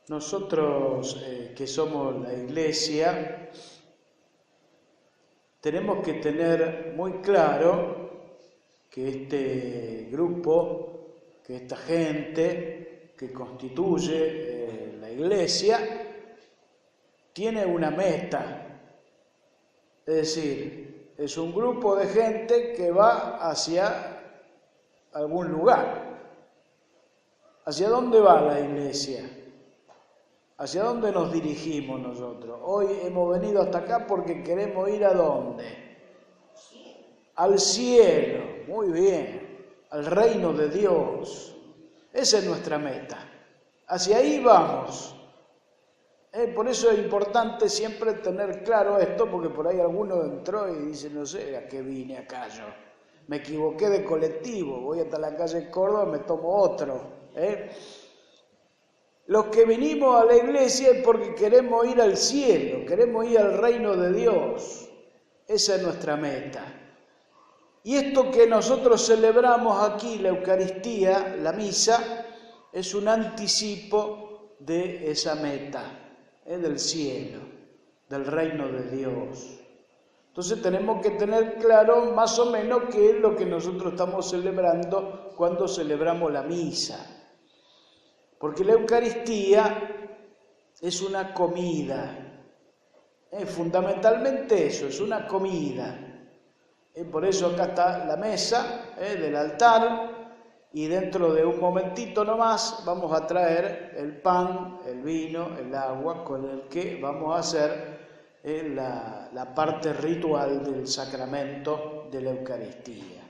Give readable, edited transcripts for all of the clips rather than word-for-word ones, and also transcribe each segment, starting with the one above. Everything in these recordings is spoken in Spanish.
Nosotros que somos la Iglesia, tenemos que tener muy claro que este grupo, que esta gente que constituye la Iglesia, tiene una meta. Es decir, es un grupo de gente que va hacia algún lugar. ¿Hacia dónde va la Iglesia? ¿Hacia dónde nos dirigimos nosotros? Hoy hemos venido hasta acá porque queremos ir ¿a dónde? Al cielo, muy bien, al reino de Dios. Esa es nuestra meta. Hacia ahí vamos. Por eso es importante siempre tener claro esto, porque por ahí alguno entró y dice, no sé a qué vine acá yo. Me equivoqué de colectivo, voy hasta la calle Córdoba, me tomo otro. Los que vinimos a la iglesia es porque queremos ir al cielo, queremos ir al reino de Dios. Esa es nuestra meta. Y esto que nosotros celebramos aquí, la Eucaristía, la misa, es un anticipo de esa meta, del cielo, del reino de Dios. Entonces tenemos que tener claro más o menos qué es lo que nosotros estamos celebrando cuando celebramos la misa. Porque la Eucaristía es una comida, fundamentalmente eso, es una comida. Por eso acá está la mesa del altar y dentro de un momentito nomás vamos a traer el pan, el vino, el agua con el que vamos a hacer la parte ritual del sacramento de la Eucaristía.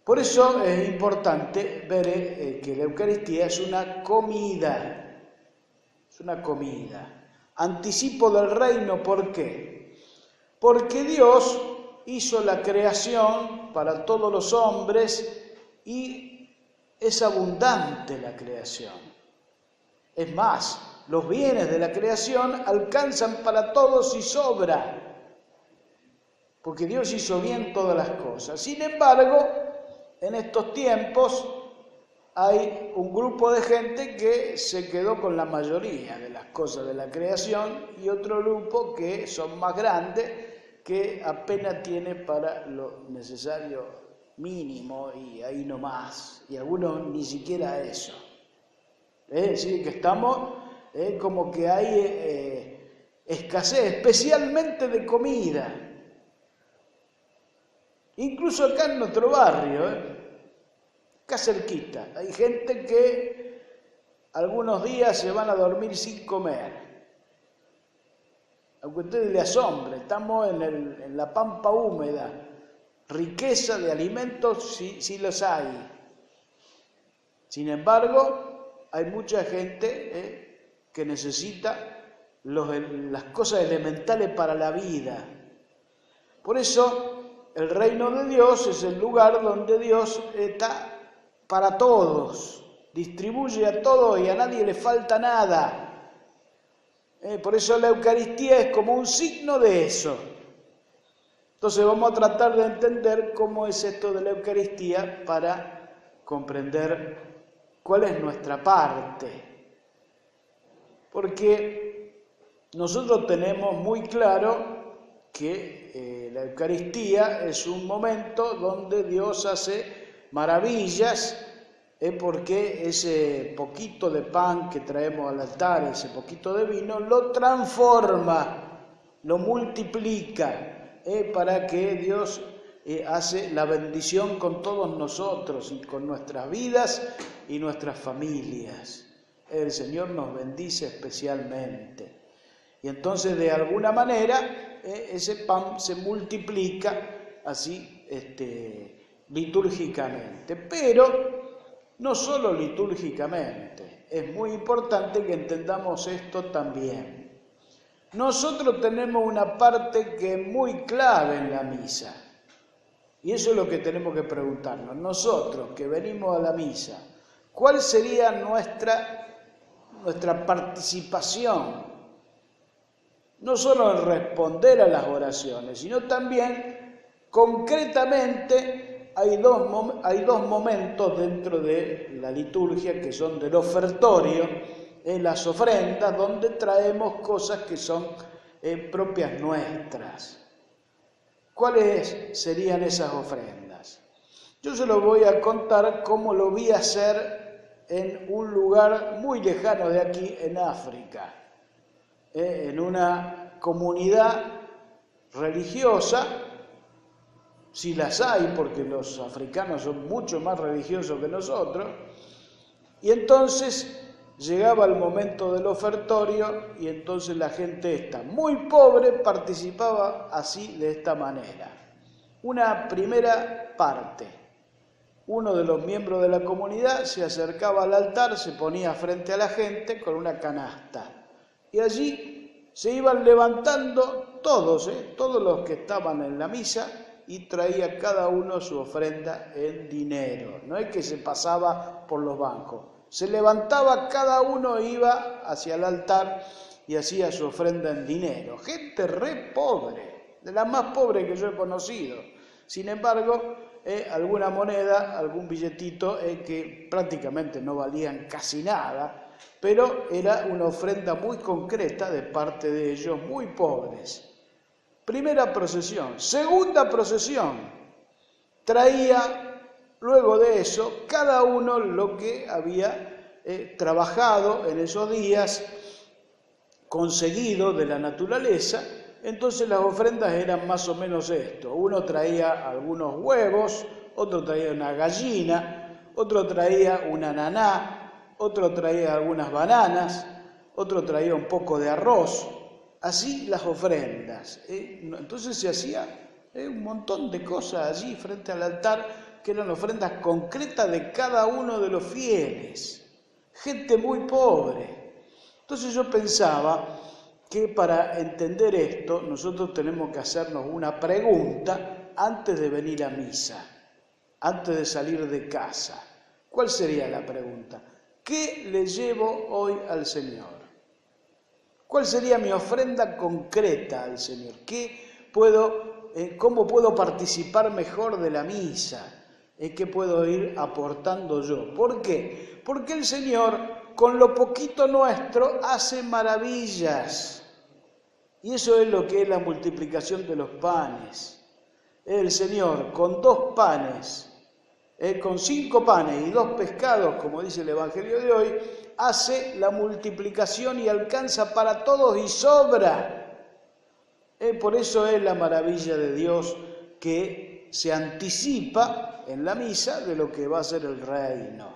Por eso es importante ver que la Eucaristía es una comida, Anticipo del reino, ¿por qué? Porque Dios hizo la creación para todos los hombres y es abundante la creación. Es más, los bienes de la creación alcanzan para todos y sobra, porque Dios hizo bien todas las cosas. Sin embargo, en estos tiempos hay un grupo de gente que se quedó con la mayoría de las cosas de la creación y otro grupo que son más grandes, que apenas tiene para lo necesario mínimo y ahí no más, y algunos ni siquiera eso. Es decir, que estamos como que hay escasez, especialmente de comida. Incluso acá en nuestro barrio, acá cerquita, hay gente que algunos días se van a dormir sin comer. Aunque a ustedes les asombre, estamos en la pampa húmeda, riqueza de alimentos sí los hay. Sin embargo, hay mucha gente que necesita las cosas elementales para la vida. Por eso, el reino de Dios es el lugar donde Dios está para todos, distribuye a todos y a nadie le falta nada. Por eso la Eucaristía es como un signo de eso. Entonces vamos a tratar de entender cómo es esto de la Eucaristía para comprender cuál es nuestra parte. Porque nosotros tenemos muy claro que la Eucaristía es un momento donde Dios hace maravillas, porque ese poquito de pan que traemos al altar, ese poquito de vino, lo transforma, lo multiplica, para que Dios hace la bendición con todos nosotros y con nuestras vidas y nuestras familias. El Señor nos bendice especialmente. Y entonces de alguna manera ese pan se multiplica así litúrgicamente, pero no solo litúrgicamente, es muy importante que entendamos esto también. Nosotros tenemos una parte que es muy clave en la misa, y eso es lo que tenemos que preguntarnos. Nosotros que venimos a la misa, ¿cuál sería nuestra participación? No solo en responder a las oraciones, sino también concretamente hay dos momentos dentro de la liturgia que son del ofertorio, las ofrendas, donde traemos cosas que son propias nuestras. ¿Cuáles serían esas ofrendas? Yo se lo voy a contar cómo lo vi hacer en un lugar muy lejano de aquí, en África, en una comunidad religiosa, si las hay, porque los africanos son mucho más religiosos que nosotros, y entonces llegaba el momento del ofertorio y entonces la gente esta muy pobre participaba así, de esta manera. Una primera parte: uno de los miembros de la comunidad se acercaba al altar, se ponía frente a la gente con una canasta y allí se iban levantando todos los que estaban en la misa, y traía cada uno su ofrenda en dinero. No es que se pasaba por los bancos, se levantaba, cada uno iba hacia el altar y hacía su ofrenda en dinero. Gente re pobre, de la más pobre que yo he conocido. Sin embargo, alguna moneda, algún billetito que prácticamente no valían casi nada, pero era una ofrenda muy concreta de parte de ellos, muy pobres. Primera procesión. Segunda procesión, traía luego de eso cada uno lo que había trabajado en esos días, conseguido de la naturaleza. Entonces las ofrendas eran más o menos esto: uno traía algunos huevos, otro traía una gallina, otro traía un ananá, otro traía algunas bananas, otro traía un poco de arroz. Así las ofrendas. Entonces se hacía un montón de cosas allí frente al altar, que eran ofrendas concretas de cada uno de los fieles. Gente muy pobre. Entonces yo pensaba que para entender esto nosotros tenemos que hacernos una pregunta antes de venir a misa, antes de salir de casa. ¿Cuál sería la pregunta? ¿Qué le llevo hoy al Señor? ¿Cuál sería mi ofrenda concreta al Señor? ¿Cómo puedo participar mejor de la misa? ¿Qué puedo ir aportando yo? ¿Por qué? Porque el Señor, con lo poquito nuestro, hace maravillas. Y eso es lo que es la multiplicación de los panes. El Señor, con 2 panes, con 5 panes y 2 pescados, como dice el Evangelio de hoy, hace la multiplicación y alcanza para todos y sobra. Por eso es la maravilla de Dios, que se anticipa en la misa de lo que va a ser el reino.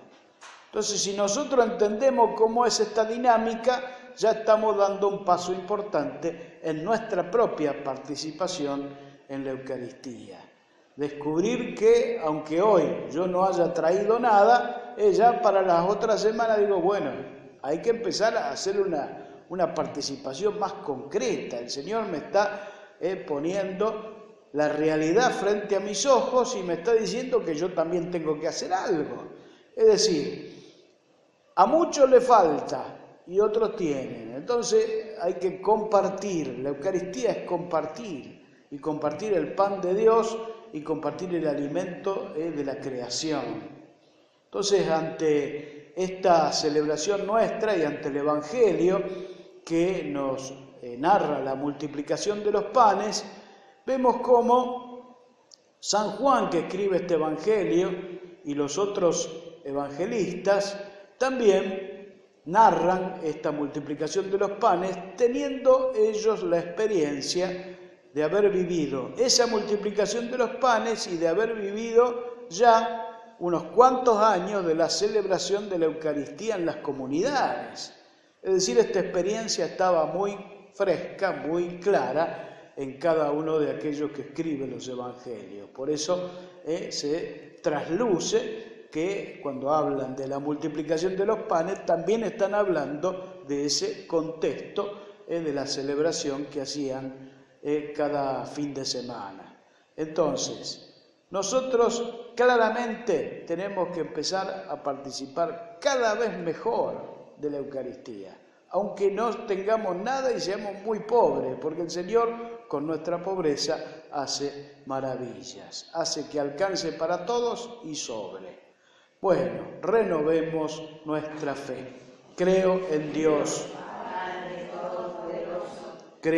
Entonces, si nosotros entendemos cómo es esta dinámica, ya estamos dando un paso importante en nuestra propia participación en la Eucaristía. Descubrir que, aunque hoy yo no haya traído nada, ya para las otras semanas digo, bueno, hay que empezar a hacer una participación más concreta. El Señor me está poniendo la realidad frente a mis ojos y me está diciendo que yo también tengo que hacer algo. Es decir, a muchos le falta y otros tienen. Entonces hay que compartir. La Eucaristía es compartir, y compartir el pan de Dios y compartir el alimento de la creación. Entonces, ante esta celebración nuestra y ante el Evangelio que nos narra la multiplicación de los panes, vemos cómo San Juan, que escribe este Evangelio, y los otros evangelistas también narran esta multiplicación de los panes, teniendo ellos la experiencia de haber vivido esa multiplicación de los panes y de haber vivido ya unos cuantos años de la celebración de la Eucaristía en las comunidades. Es decir, esta experiencia estaba muy fresca, muy clara en cada uno de aquellos que escriben los evangelios. Por eso se trasluce que cuando hablan de la multiplicación de los panes también están hablando de ese contexto de la celebración que hacían cada fin de semana. Entonces, nosotros claramente tenemos que empezar a participar cada vez mejor de la Eucaristía, aunque no tengamos nada y seamos muy pobres, porque el Señor con nuestra pobreza hace maravillas, hace que alcance para todos y sobre. Bueno, renovemos nuestra fe. creo en Dios